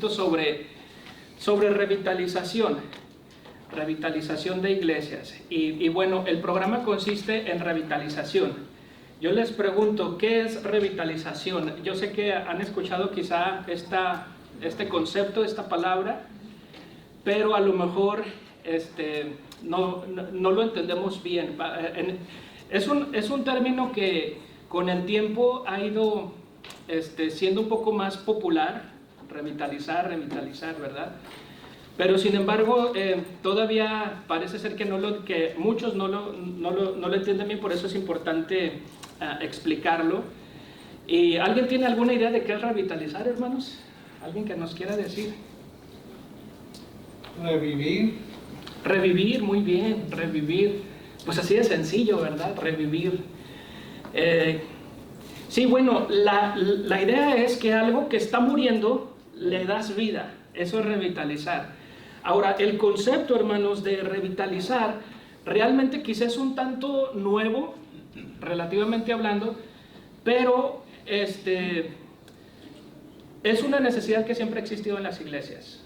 poquito sobre revitalización de iglesias. Y bueno, el programa consiste en revitalización. Yo les pregunto, ¿qué es revitalización? Yo sé que han escuchado quizá este concepto, esta palabra, pero a lo mejor no lo entendemos bien. Es un término que con el tiempo ha ido siendo un poco más popular, revitalizar, ¿verdad? Pero sin embargo, todavía parece ser que muchos no lo entienden bien, por eso es importante explicarlo. ¿Y alguien tiene alguna idea de qué es revitalizar, hermanos? ¿Alguien que nos quiera decir? Revivir. Revivir, muy bien, revivir. Pues así de sencillo, ¿verdad? Revivir. Sí, bueno, la idea es que algo que está muriendo le das vida. Eso es revitalizar. Ahora, el concepto, hermanos, de revitalizar realmente quizás es un tanto nuevo, relativamente hablando, pero es una necesidad que siempre ha existido en las iglesias.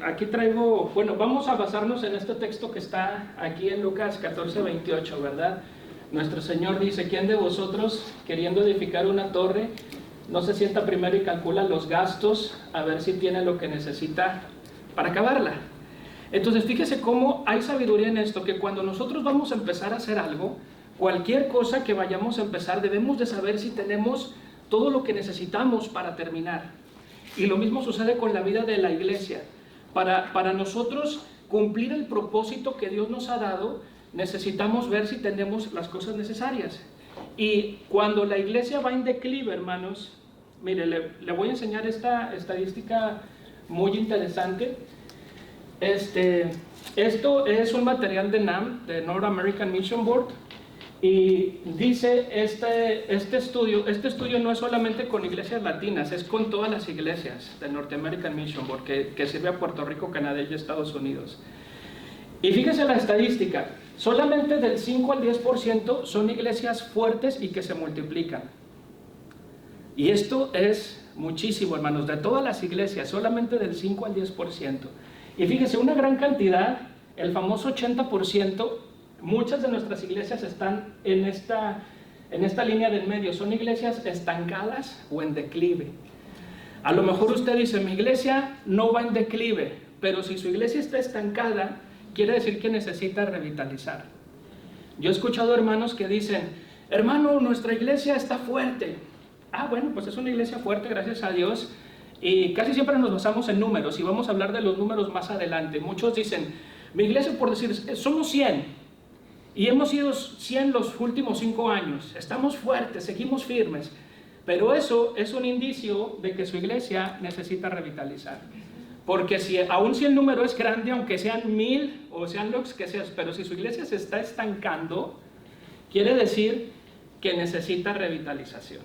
Aquí traigo, bueno, vamos a basarnos en este texto que está aquí en Lucas 14:28, ¿verdad? Nuestro Señor dice: ¿quién de vosotros, queriendo edificar una torre, no se sienta primero y calcula los gastos a ver si tiene lo que necesita para acabarla? Entonces fíjese cómo hay sabiduría en esto, que cuando nosotros vamos a empezar a hacer algo, cualquier cosa que vayamos a empezar, debemos de saber si tenemos todo lo que necesitamos para terminar. Y lo mismo sucede con la vida de la iglesia. Para nosotros cumplir el propósito que Dios nos ha dado, necesitamos ver si tenemos las cosas necesarias. Y cuando la iglesia va en declive, hermanos, mire, le voy a enseñar esta estadística muy interesante. Esto es un material de NAM, de North American Mission Board, y dice este estudio no es solamente con iglesias latinas, es con todas las iglesias de North American Mission Board, que sirve a Puerto Rico, Canadá y Estados Unidos. Y fíjese la estadística, solamente del 5 al 10% son iglesias fuertes y que se multiplican. Y esto es muchísimo, hermanos, de todas las iglesias, solamente del 5 al 10%. Y fíjese, una gran cantidad, el famoso 80%, muchas de nuestras iglesias están en esta línea del medio, son iglesias estancadas o en declive. A lo mejor usted dice, mi iglesia no va en declive, pero si su iglesia está estancada, quiere decir que necesita revitalizar. Yo he escuchado hermanos que dicen, hermano, nuestra iglesia está fuerte. Ah, bueno, pues es una iglesia fuerte, gracias a Dios, y casi siempre nos basamos en números, y vamos a hablar de los números más adelante. Muchos dicen, mi iglesia, por decir, somos 100, y hemos sido 100 los últimos 5 años, estamos fuertes, seguimos firmes, pero eso es un indicio de que su iglesia necesita revitalizar. Porque aún si el número es grande, aunque sean 1000 o sean los que sean, pero si su iglesia se está estancando, quiere decir que necesita revitalización.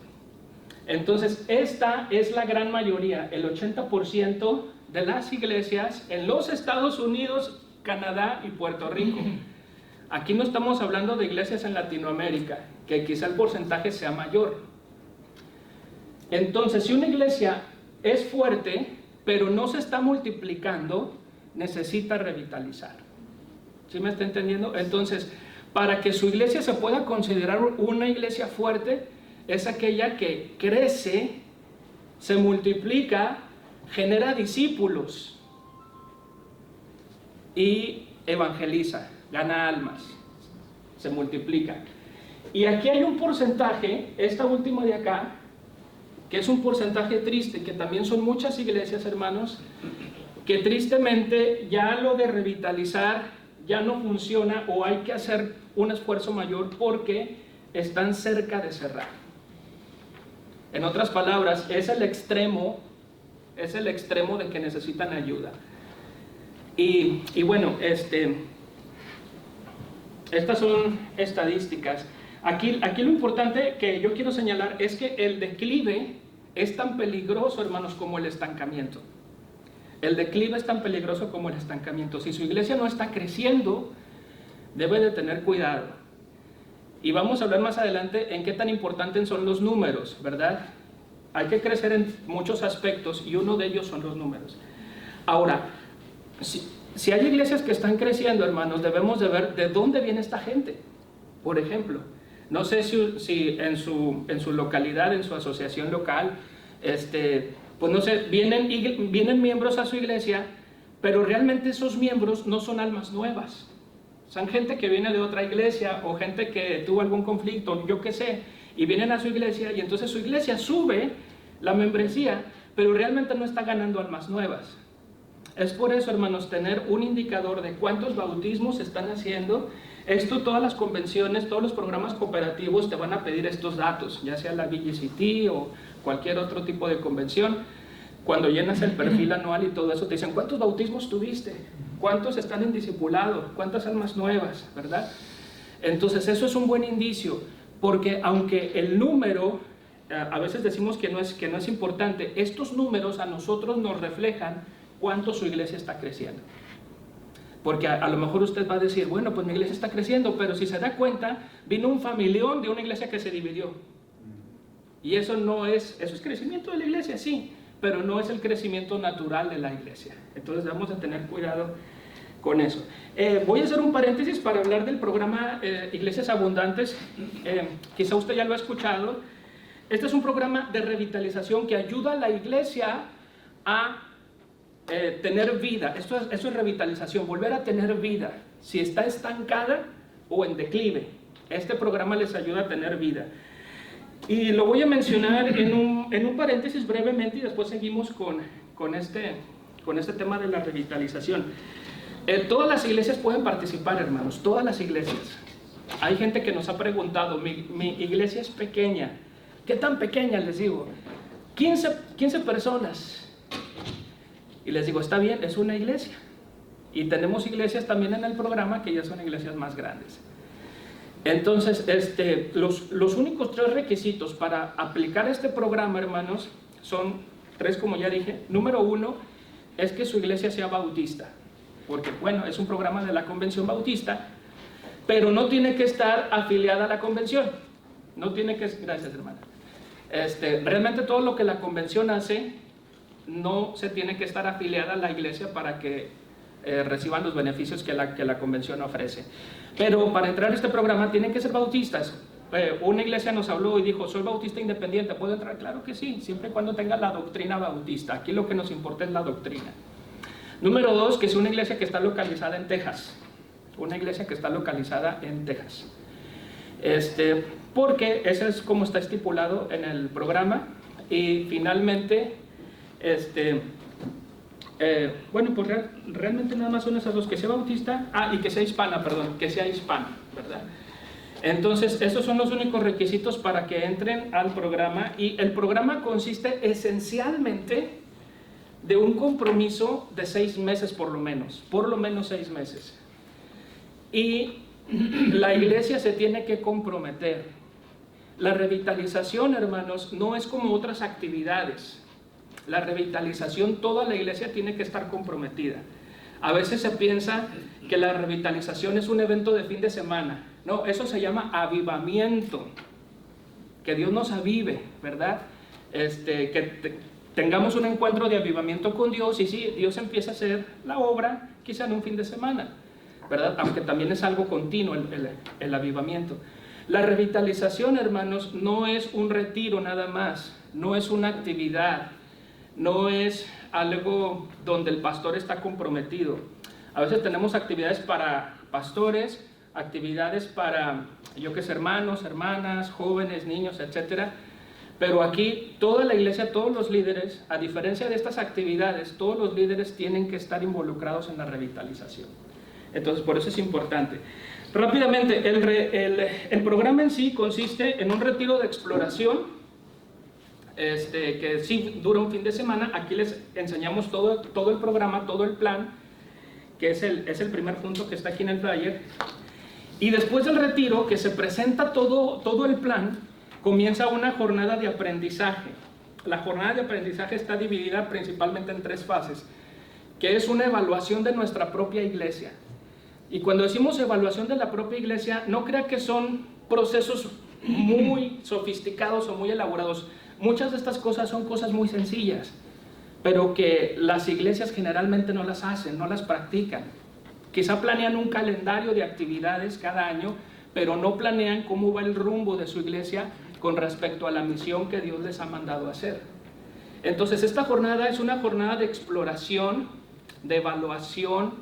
Entonces, esta es la gran mayoría, el 80% de las iglesias en los Estados Unidos, Canadá y Puerto Rico. Aquí no estamos hablando de iglesias en Latinoamérica, que quizá el porcentaje sea mayor. Entonces, si una iglesia es fuerte, pero no se está multiplicando, necesita revitalizar. ¿Sí me está entendiendo? Entonces, para que su iglesia se pueda considerar una iglesia fuerte, es aquella que crece, se multiplica, genera discípulos y evangeliza, gana almas, se multiplica. Y aquí hay un porcentaje, esta última de acá, que es un porcentaje triste, que también son muchas iglesias, hermanos, que tristemente ya lo de revitalizar ya no funciona, o hay que hacer un esfuerzo mayor porque están cerca de cerrar. En otras palabras, es el extremo de que necesitan ayuda. Y bueno, estas son estadísticas. Aquí lo importante que yo quiero señalar es que el declive es tan peligroso, hermanos, como el estancamiento. El declive es tan peligroso como el estancamiento. Si su iglesia no está creciendo, debe de tener cuidado. Y vamos a hablar más adelante en qué tan importantes son los números, ¿verdad? Hay que crecer en muchos aspectos y uno de ellos son los números. Ahora, si hay iglesias que están creciendo, hermanos, debemos de ver de dónde viene esta gente. Por ejemplo, no sé si en su localidad, en su asociación local, pues no sé, vienen miembros a su iglesia, pero realmente esos miembros no son almas nuevas. Son gente que viene de otra iglesia o gente que tuvo algún conflicto, yo qué sé, y vienen a su iglesia y entonces su iglesia sube la membresía, pero realmente no está ganando almas nuevas. Es por eso, hermanos, tener un indicador de cuántos bautismos se están haciendo. Esto, todas las convenciones, todos los programas cooperativos te van a pedir estos datos, ya sea la VGCT o cualquier otro tipo de convención. Cuando llenas el perfil anual y todo eso, te dicen, ¿cuántos bautismos tuviste? ¿Cuántos están en discipulado? ¿Cuántas almas nuevas? ¿Verdad? Entonces, eso es un buen indicio, porque aunque el número, a veces decimos que no es importante, estos números a nosotros nos reflejan cuánto su iglesia está creciendo. Porque a lo mejor usted va a decir, bueno, pues mi iglesia está creciendo, pero si se da cuenta, vino un familión de una iglesia que se dividió. Y eso es crecimiento de la iglesia, sí, pero no es el crecimiento natural de la iglesia. Entonces vamos a tener cuidado con eso. Voy a hacer un paréntesis para hablar del programa Iglesias Abundantes. Quizá usted ya lo ha escuchado. Este es un programa de revitalización que ayuda a la iglesia a tener vida. Eso es revitalización, volver a tener vida. Si está estancada o en declive, este programa les ayuda a tener vida. Y lo voy a mencionar en un paréntesis brevemente y después seguimos con este tema de la revitalización. Todas las iglesias pueden participar, hermanos, todas las iglesias. Hay gente que nos ha preguntado, mi iglesia es pequeña. ¿Qué tan pequeña? Les digo, 15 personas. Y les digo, está bien, es una iglesia. Y tenemos iglesias también en el programa que ya son iglesias más grandes. Entonces, los únicos 3 requisitos para aplicar este programa, hermanos, son 3, como ya dije. Número 1, es que su iglesia sea bautista. Porque, bueno, es un programa de la Convención Bautista, pero no tiene que estar afiliada a la convención. No tiene que... Gracias, hermana. Realmente todo lo que la convención hace no se tiene que estar afiliada a la iglesia para que reciban los beneficios que la convención ofrece. Pero para entrar a este programa tienen que ser bautistas. Una iglesia nos habló y dijo, soy bautista independiente, ¿puedo entrar? Claro que sí, siempre y cuando tenga la doctrina bautista. Aquí lo que nos importa es la doctrina. Número 2, que sea una iglesia que está localizada en Texas. Una iglesia que está localizada en Texas. Porque eso es como está estipulado en el programa. Y finalmente, bueno, pues realmente nada más son esas dos, que sea bautista, y que sea hispana, que sea hispana, ¿verdad? Entonces, esos son los únicos requisitos para que entren al programa, y el programa consiste esencialmente de un compromiso de 6 meses por lo menos 6 meses. Y la iglesia se tiene que comprometer. La revitalización, hermanos, no es como otras actividades. La revitalización, toda la iglesia tiene que estar comprometida. A veces se piensa que la revitalización es un evento de fin de semana. No, eso se llama avivamiento. Que Dios nos avive, ¿verdad? Tengamos un encuentro de avivamiento con Dios y sí, Dios empieza a hacer la obra quizá en un fin de semana, ¿verdad? Aunque también es algo continuo el avivamiento. La revitalización, hermanos, no es un retiro nada más, no es una actividad, no es algo donde el pastor está comprometido. A veces tenemos actividades para pastores, actividades para, yo qué sé, hermanos, hermanas, jóvenes, niños, etcétera. Pero aquí toda la iglesia, todos los líderes, a diferencia de estas actividades, todos los líderes tienen que estar involucrados en la revitalización. Entonces, por eso es importante. Rápidamente, el programa en sí consiste en un retiro de exploración, que sí dura un fin de semana. Aquí les enseñamos todo el programa, todo el plan, que es el primer punto que está aquí en el flyer. Y después del retiro, que se presenta todo el plan, comienza una jornada de aprendizaje. La jornada de aprendizaje está dividida principalmente en 3 fases, que es una evaluación de nuestra propia iglesia. Y cuando decimos evaluación de la propia iglesia, no crea que son procesos muy sofisticados o muy elaborados. muchas de estas cosas son cosas muy sencillas, pero que las iglesias generalmente no las hacen, no las practican. Quizá planean un calendario de actividades cada año, pero no planean cómo va el rumbo de su iglesia con respecto a la misión que Dios les ha mandado a hacer. Entonces, esta jornada es una jornada de exploración, de evaluación,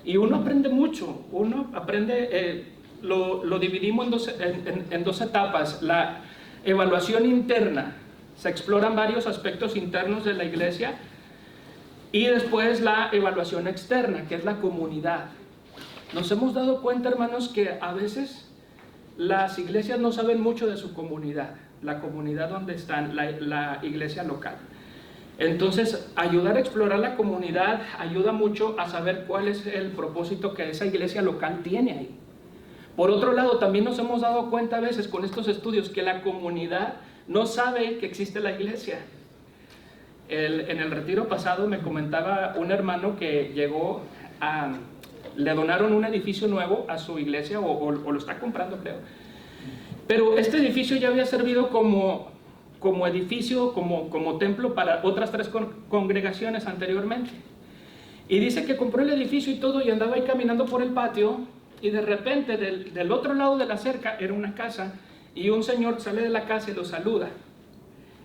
y uno aprende mucho. Uno aprende, lo dividimos en dos etapas. La evaluación interna, se exploran varios aspectos internos de la iglesia, y después la evaluación externa, que es la comunidad. Nos hemos dado cuenta, hermanos, que a veces las iglesias no saben mucho de su comunidad, la comunidad donde están, la iglesia local. Entonces, ayudar a explorar la comunidad ayuda mucho a saber cuál es el propósito que esa iglesia local tiene ahí. Por otro lado, también nos hemos dado cuenta a veces con estos estudios que la comunidad no sabe que existe la iglesia. En el retiro pasado me comentaba un hermano que llegó le donaron un edificio nuevo a su iglesia, o lo está comprando, creo. Pero este edificio ya había servido como edificio, como templo para otras 3 congregaciones anteriormente. Y dice que compró el edificio y todo, y andaba ahí caminando por el patio, y de repente del otro lado de la cerca era una casa, y un señor sale de la casa y lo saluda.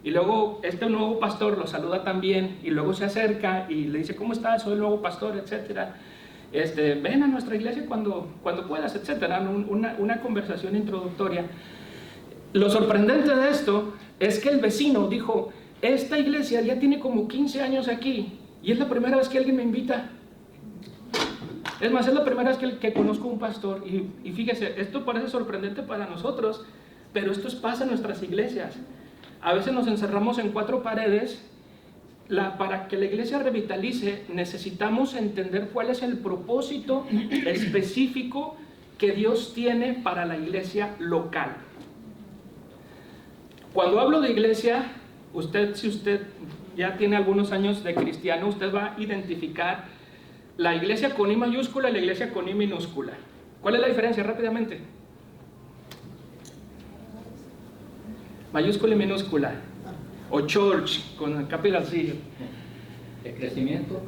Y luego este nuevo pastor lo saluda también, y luego se acerca y le dice: ¿cómo estás? Soy el nuevo pastor, etcétera. Ven a nuestra iglesia cuando puedas, etcétera. Una conversación introductoria. Lo sorprendente de esto es que el vecino dijo: esta iglesia ya tiene como 15 años aquí, y es la primera vez que alguien me invita. Es más, es la primera vez que conozco un pastor. Y fíjese, esto parece sorprendente para nosotros, pero esto pasa en nuestras iglesias. A veces nos encerramos en 4 paredes. Para que la iglesia revitalice, necesitamos entender cuál es el propósito específico que Dios tiene para la iglesia local. Cuando hablo de iglesia, si usted ya tiene algunos años de cristiano, usted va a identificar la iglesia con I mayúscula y la iglesia con I minúscula. ¿Cuál es la diferencia? Rápidamente. Mayúscula y minúscula. O church, con capital C. ¿El crecimiento?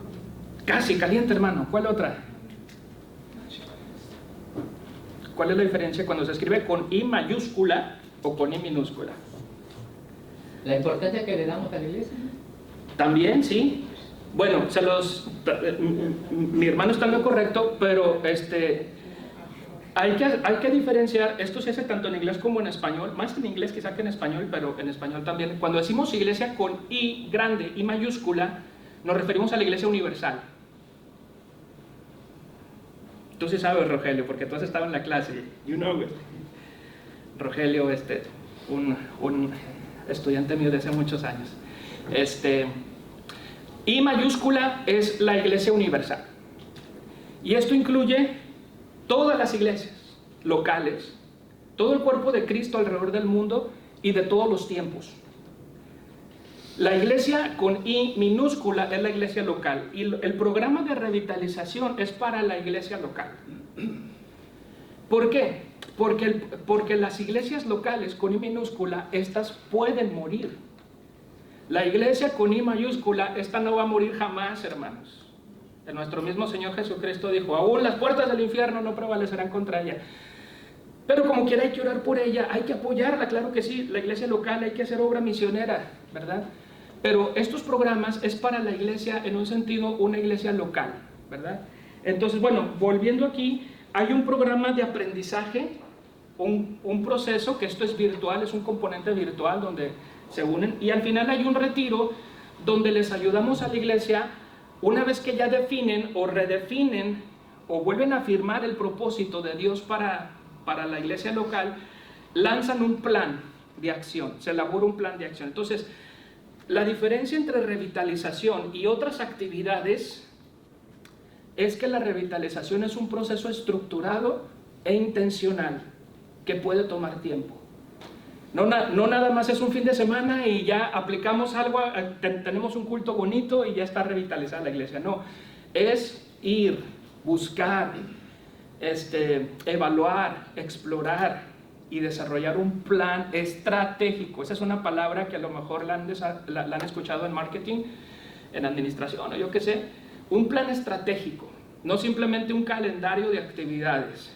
Casi, caliente, hermano. ¿Cuál otra? ¿Cuál es la diferencia cuando se escribe con I mayúscula o con I minúscula? La importancia que le damos a la iglesia. También, sí. Bueno, mi hermano está en lo correcto, pero hay que diferenciar. Esto se hace tanto en inglés como en español, más en inglés quizá que en español, pero en español también. Cuando decimos iglesia con I grande, I mayúscula, nos referimos a la iglesia universal. Tú sí sabes, Rogelio, porque tú has estado en la clase. You know it. Rogelio, un estudiante mío de hace muchos años. I mayúscula es la iglesia universal. Y esto incluye todas las iglesias locales, todo el cuerpo de Cristo alrededor del mundo y de todos los tiempos. La iglesia con I minúscula es la iglesia local, y el programa de revitalización es para la iglesia local. ¿Por qué? Porque las iglesias locales con I minúscula, estas pueden morir. La iglesia con I mayúscula, esta no va a morir jamás, hermanos. Nuestro mismo Señor Jesucristo dijo: aún las puertas del infierno no prevalecerán contra ella. Pero como quiera hay que orar por ella, hay que apoyarla, claro que sí, la iglesia local, hay que hacer obra misionera, ¿verdad? Pero estos programas es para la iglesia, en un sentido, una iglesia local, ¿verdad? Entonces, bueno, volviendo aquí, hay un programa de aprendizaje, un proceso, que esto es virtual, es un componente virtual donde se unen, y al final hay un retiro donde les ayudamos a la iglesia, una vez que ya definen o redefinen o vuelven a afirmar el propósito de Dios para la iglesia local, lanzan un plan de acción, se elabora un plan de acción. Entonces, la diferencia entre revitalización y otras actividades es que la revitalización es un proceso estructurado e intencional que puede tomar tiempo. No nada más es un fin de semana y ya aplicamos algo, tenemos un culto bonito y ya está revitalizada la iglesia. No, es ir, buscar, evaluar, explorar, y desarrollar un plan estratégico. Esa es una palabra que a lo mejor la han escuchado en marketing, en administración o yo qué sé. Un plan estratégico, no simplemente un calendario de actividades.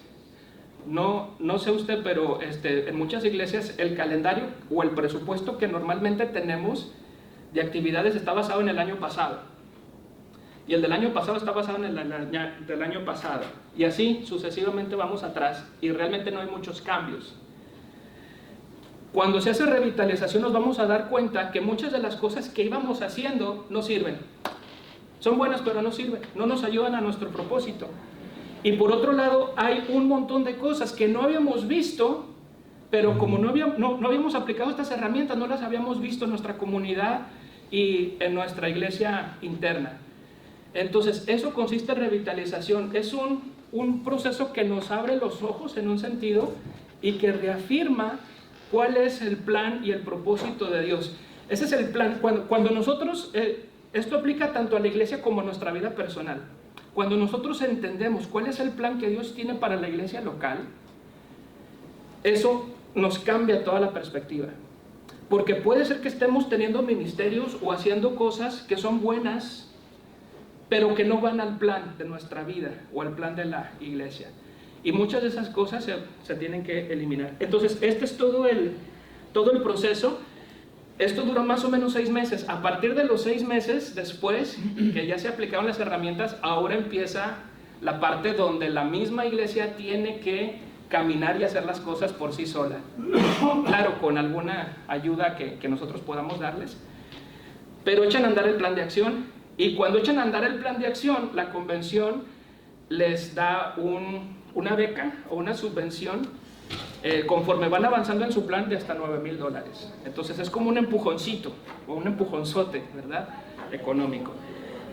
No sé usted, pero en muchas iglesias el calendario o el presupuesto que normalmente tenemos de actividades está basado en el año pasado. Y el del año pasado está basado en el del año pasado. Y así sucesivamente vamos atrás y realmente no hay muchos cambios. Cuando se hace revitalización nos vamos a dar cuenta que muchas de las cosas que íbamos haciendo no sirven. Son buenas pero no sirven, no nos ayudan a nuestro propósito. Y por otro lado hay un montón de cosas que no habíamos visto, pero como no habíamos aplicado estas herramientas, no las habíamos visto en nuestra comunidad y en nuestra iglesia interna. Entonces eso consiste en revitalización, es un proceso que nos abre los ojos en un sentido y que reafirma cuál es el plan y el propósito de Dios. Ese es el plan. Cuando nosotros, esto aplica tanto a la iglesia como a nuestra vida personal. Cuando nosotros entendemos cuál es el plan que Dios tiene para la iglesia local, eso nos cambia toda la perspectiva. Porque puede ser que estemos teniendo ministerios o haciendo cosas que son buenas, pero que no van al plan de nuestra vida o al plan de la iglesia. Y muchas de esas cosas se tienen que eliminar. Entonces, este es todo el proceso. Esto duró más o menos 6 meses. A partir de los 6 meses después, que ya se aplicaron las herramientas, ahora empieza la parte donde la misma iglesia tiene que caminar y hacer las cosas por sí sola. Claro, con alguna ayuda que nosotros podamos darles. Pero echan a andar el plan de acción. Y cuando echan a andar el plan de acción, la convención les da una beca o una subvención conforme van avanzando en su plan de hasta $9,000. Entonces es como un empujoncito o un empujonzote, ¿verdad? Económico.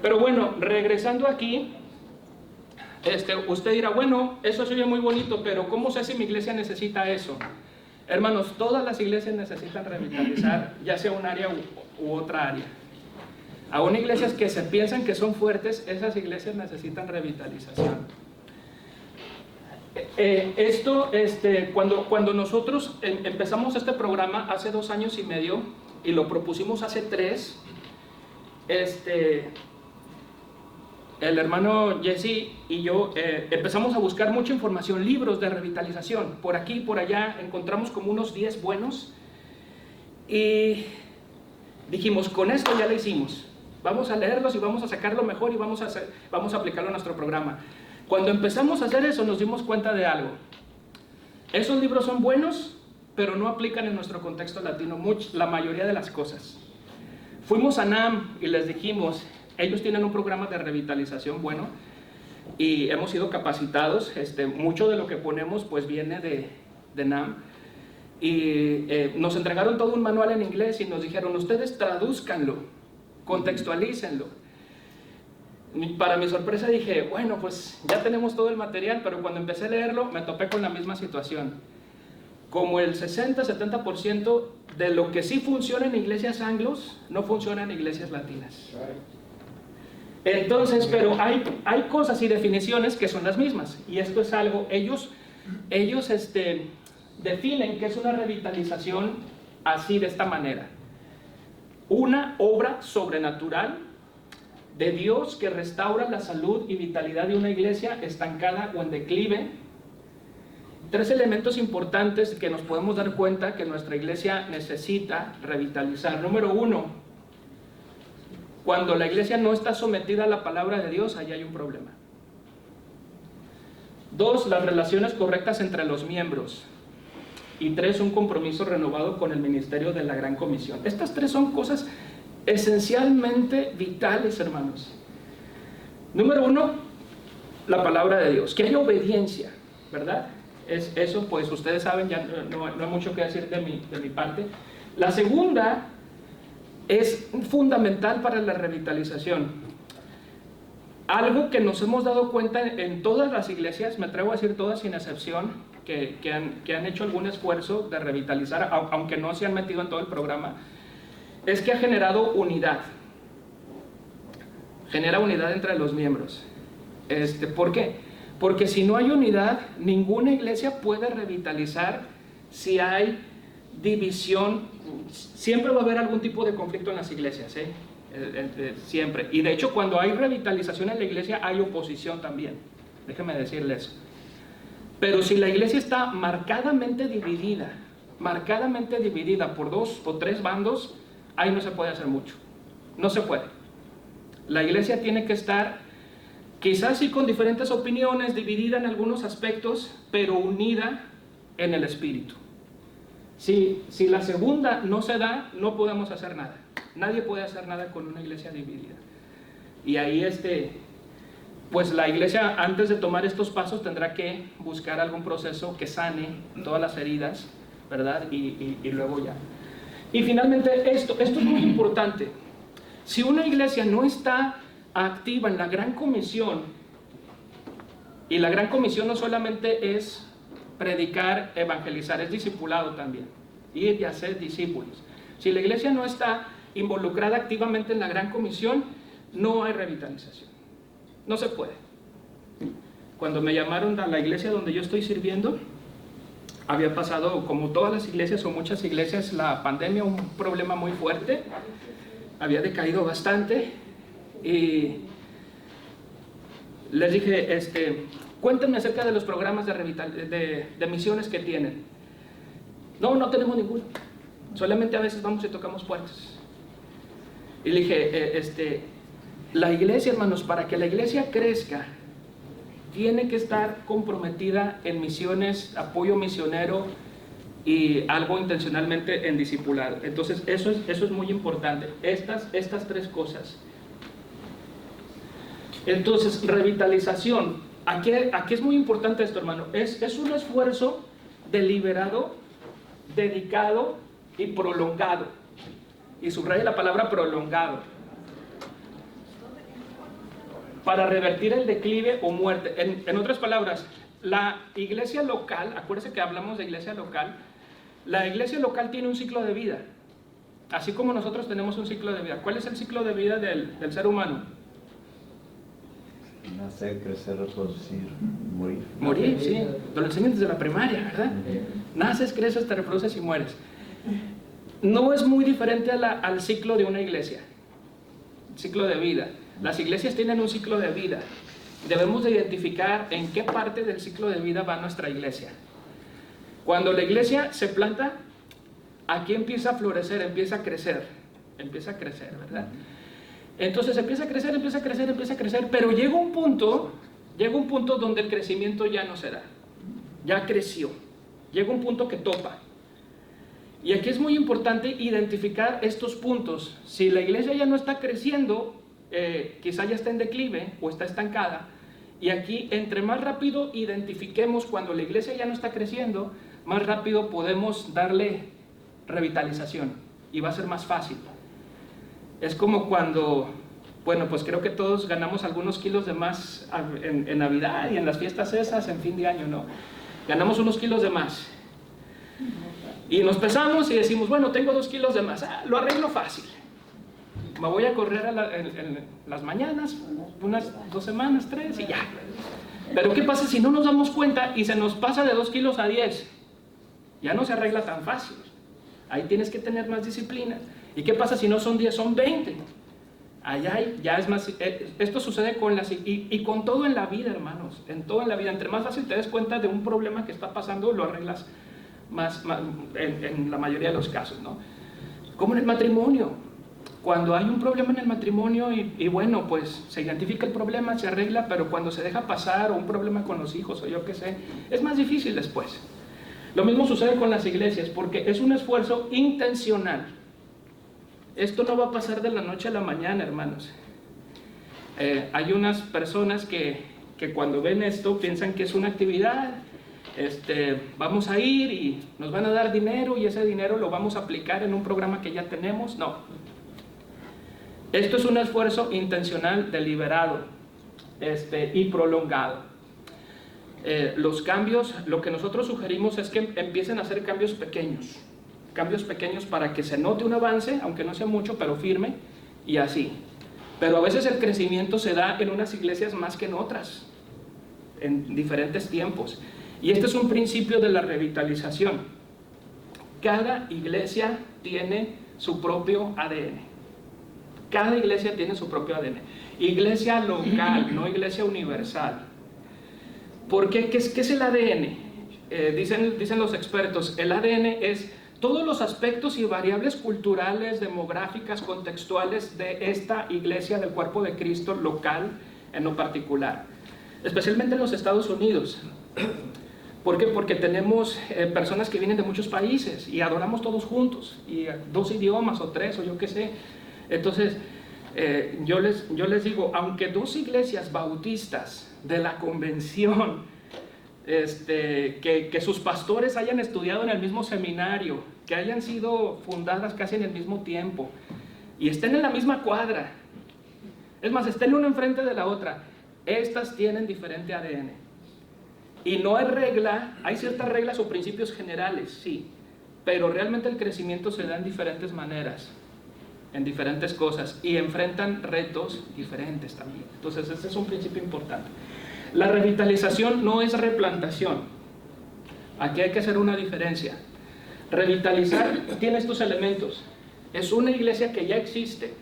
Pero bueno, regresando aquí, usted dirá, bueno, eso se oye muy bonito, pero ¿cómo sé si mi iglesia necesita eso? Hermanos, todas las iglesias necesitan revitalizar, ya sea un área u otra área. Aún iglesias que se piensan que son fuertes, esas iglesias necesitan revitalización. Cuando nosotros empezamos este programa hace 2 años y medio y lo propusimos hace 3, el hermano Jesse y yo empezamos a buscar mucha información, libros de revitalización, por aquí y por allá, encontramos como unos 10 buenos y dijimos, con esto ya lo hicimos, vamos a leerlos y vamos a sacar lo mejor y vamos a aplicarlo a nuestro programa. Cuando empezamos a hacer eso nos dimos cuenta de algo. Esos libros son buenos, pero no aplican en nuestro contexto latino la mayoría de las cosas. Fuimos a NAM y les dijimos, ellos tienen un programa de revitalización bueno y hemos sido capacitados, mucho de lo que ponemos pues viene de NAM y nos entregaron todo un manual en inglés y nos dijeron, ustedes tradúzcanlo, contextualícenlo. Para mi sorpresa dije, bueno, pues ya tenemos todo el material, pero cuando empecé a leerlo me topé con la misma situación. Como el 60-70% de lo que sí funciona en iglesias anglos, no funciona en iglesias latinas. Entonces, pero hay cosas y definiciones que son las mismas, y esto es algo, ellos definen que es una revitalización así, de esta manera. Una obra sobrenatural de Dios que restaura la salud y vitalidad de una iglesia estancada o en declive. 3 elementos importantes que nos podemos dar cuenta que nuestra iglesia necesita revitalizar. Número 1, cuando la iglesia no está sometida a la palabra de Dios, ahí hay un problema. 2, las relaciones correctas entre los miembros. Y 3, un compromiso renovado con el ministerio de la Gran Comisión. Estas 3 son cosas esencialmente vitales, hermanos. Número 1, la palabra de Dios, que haya obediencia, ¿verdad? Eso pues ustedes saben, ya no hay mucho que decir de mi parte. La segunda es fundamental para la revitalización. Algo que nos hemos dado cuenta en todas las iglesias, me atrevo a decir todas sin excepción, que han hecho algún esfuerzo de revitalizar, aunque no se han metido en todo el programa, es que ha generado unidad. Genera unidad entre los miembros. ¿Por qué? Porque si no hay unidad, ninguna iglesia puede revitalizar si hay división, siempre va a haber algún tipo de conflicto en las iglesias, siempre. Y de hecho, cuando hay revitalización en la iglesia, hay oposición también. Déjeme decirle eso. Pero si la iglesia está marcadamente dividida por 2 o 3 bandos, ahí no se puede hacer mucho. No se puede. La iglesia tiene que estar, quizás sí con diferentes opiniones, dividida en algunos aspectos, pero unida en el espíritu. Si la segunda no se da, no podemos hacer nada. Nadie puede hacer nada con una iglesia dividida. Y ahí pues la iglesia, antes de tomar estos pasos, tendrá que buscar algún proceso que sane todas las heridas, ¿verdad? Y luego ya. Y finalmente esto es muy importante. Si una iglesia no está activa en la Gran Comisión, y la Gran Comisión no solamente es predicar, evangelizar, es discipulado también, ir y hacer discípulos. Si la iglesia no está involucrada activamente en la Gran Comisión, no hay revitalización. No se puede. Cuando me llamaron a la iglesia donde yo estoy sirviendo, había pasado, como todas las iglesias o muchas iglesias, la pandemia, un problema muy fuerte, había decaído bastante, y les dije, cuéntenme acerca de los programas de misiones que tienen. No tenemos ninguno, solamente a veces vamos y tocamos puertas. Y le dije, la iglesia, hermanos, para que la iglesia crezca, tiene que estar comprometida en misiones, apoyo misionero y algo intencionalmente en discipulado. Entonces, eso es muy importante, estas 3 cosas. Entonces, revitalización, aquí es muy importante esto, hermano, es un esfuerzo deliberado, dedicado y prolongado. Y subraya la palabra prolongado, para revertir el declive o muerte. En otras palabras, la iglesia local, acuérdense que hablamos de iglesia local, la iglesia local tiene un ciclo de vida, así como nosotros tenemos un ciclo de vida. ¿Cuál es el ciclo de vida del ser humano? Nacer, crecer, reproducir, morir. Morir, sí, lo enseñan desde la primaria, ¿verdad? Naces, creces, te reproduces y mueres. No es muy diferente al ciclo de una iglesia, ciclo de vida. Las iglesias tienen un ciclo de vida. Debemos de identificar en qué parte del ciclo de vida va nuestra iglesia. Cuando la iglesia se planta, aquí empieza a florecer, empieza a crecer, ¿verdad? Entonces empieza a crecer, pero llega un punto donde el crecimiento ya no se da. Ya creció. Llega un punto que topa. Y aquí es muy importante identificar estos puntos. Si la iglesia ya no está creciendo, quizá ya está en declive o está estancada, y aquí entre más rápido identifiquemos cuando la iglesia ya no está creciendo, más rápido podemos darle revitalización y va a ser más fácil. Es como cuando, bueno, pues creo que todos ganamos algunos kilos de más en Navidad y en las fiestas esas, en fin de año, ¿no? Ganamos unos kilos de más y nos pesamos y decimos, bueno, tengo 2 kilos de más, lo arreglo fácil. Me voy a correr en las mañanas, unas 2 semanas, 3 y ya. Pero ¿qué pasa si no nos damos cuenta y se nos pasa de 2 kilos a 10? Ya no se arregla tan fácil. Ahí tienes que tener más disciplina. ¿Y qué pasa si no son 10, son 20? Allá ya es más. Esto sucede con y con todo en la vida, hermanos. En todo en la vida. Entre más fácil te des cuenta de un problema que está pasando, lo arreglas más en la mayoría de los casos, ¿no? Como en el matrimonio. Cuando hay un problema en el matrimonio y bueno, pues se identifica el problema, se arregla, pero cuando se deja pasar, o un problema con los hijos, o yo qué sé, es más difícil después. Lo mismo sucede con las iglesias, porque es un esfuerzo intencional. Esto no va a pasar de la noche a la mañana, hermanos. Hay unas personas que cuando ven esto piensan que es una actividad, vamos a ir y nos van a dar dinero y ese dinero lo vamos a aplicar en un programa que ya tenemos. No. Esto es un esfuerzo intencional, deliberado y prolongado. Los cambios, lo que nosotros sugerimos es que empiecen a hacer cambios pequeños para que se note un avance, aunque no sea mucho, pero firme, y así. Pero a veces el crecimiento se da en unas iglesias más que en otras, en diferentes tiempos. Y este es un principio de la revitalización. Cada iglesia tiene su propio ADN. Cada iglesia tiene su propio ADN. Iglesia local, no iglesia universal. ¿Por qué? ¿Qué es el ADN? Dicen los expertos, el ADN es todos los aspectos y variables culturales, demográficas, contextuales de esta iglesia del cuerpo de Cristo local en lo particular, especialmente en los Estados Unidos. ¿Por qué? Porque tenemos personas que vienen de muchos países y adoramos todos juntos, y 2 idiomas o 3 o yo qué sé. Entonces, yo les digo, aunque 2 iglesias bautistas de la convención, que sus pastores hayan estudiado en el mismo seminario, que hayan sido fundadas casi en el mismo tiempo, y estén en la misma cuadra, es más, estén una enfrente de la otra, estas tienen diferente ADN. Y no hay regla, hay ciertas reglas o principios generales, sí, pero realmente el crecimiento se da en diferentes maneras, en diferentes cosas, y enfrentan retos diferentes también. Entonces, este es un principio importante. La revitalización no es replantación. Aquí hay que hacer una diferencia. Revitalizar tiene estos elementos. Es una iglesia que ya existe,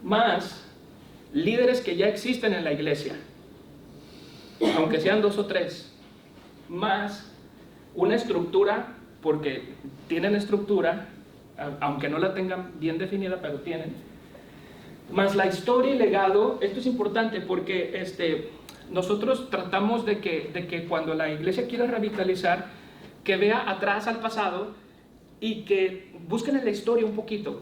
más líderes que ya existen en la iglesia, aunque sean 2 o 3, más una estructura, porque tienen estructura, aunque no la tengan bien definida, pero tienen, más la historia y legado. Esto es importante porque nosotros tratamos de que cuando la iglesia quiera revitalizar, que vea atrás al pasado y que busquen en la historia un poquito.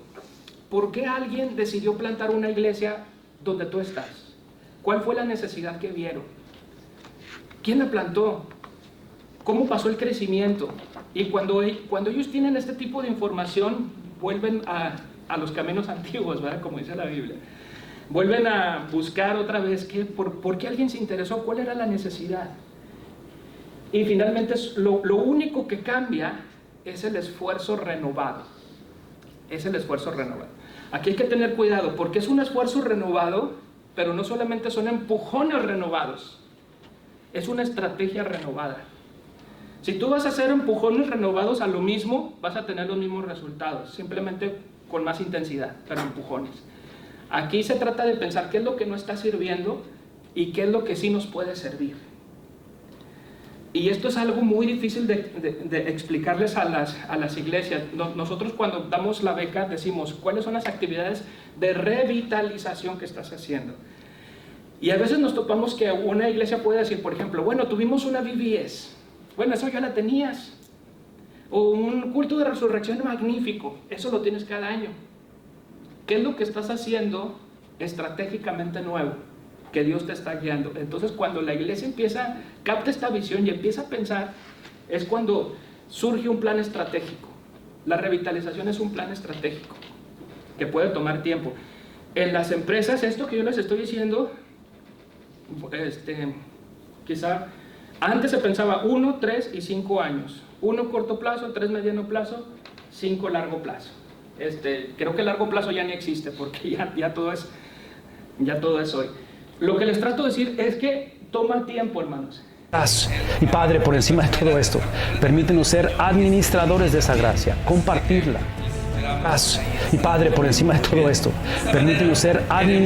¿Por qué alguien decidió plantar una iglesia donde tú estás? ¿Cuál fue la necesidad que vieron? ¿Quién la plantó? ¿Cómo pasó el crecimiento? Y cuando ellos tienen este tipo de información, vuelven a los caminos antiguos, ¿verdad? Como dice la Biblia. Vuelven a buscar otra vez por qué alguien se interesó, cuál era la necesidad. Y finalmente lo único que cambia es el esfuerzo renovado. Es el esfuerzo renovado. Aquí hay que tener cuidado porque es un esfuerzo renovado, pero no solamente son empujones renovados, es una estrategia renovada. Si tú vas a hacer empujones renovados a lo mismo, vas a tener los mismos resultados, simplemente con más intensidad, pero empujones. Aquí se trata de pensar qué es lo que no está sirviendo y qué es lo que sí nos puede servir. Y esto es algo muy difícil de explicarles a las iglesias. Nosotros cuando damos la beca decimos, ¿cuáles son las actividades de revitalización que estás haciendo? Y a veces nos topamos que una iglesia puede decir, por ejemplo, bueno, tuvimos una VBS. Bueno, eso ya la tenías. O un culto de resurrección magnífico. Eso lo tienes cada año. ¿Qué es lo que estás haciendo estratégicamente nuevo? Que Dios te está guiando. Entonces, cuando la iglesia capta esta visión y empieza a pensar, es cuando surge un plan estratégico. La revitalización es un plan estratégico que puede tomar tiempo. En las empresas, esto que yo les estoy diciendo, quizá antes se pensaba 1, 3 y 5 años. 1 corto plazo, 3 mediano plazo, 5 largo plazo. Creo que largo plazo ya ni existe porque ya todo es hoy. Lo que les trato de decir es que toma tiempo, hermanos. Y Padre, por encima de todo esto, permítenos ser administradores de esa gracia, compartirla. Y Padre, por encima de todo esto, permítenos ser administradores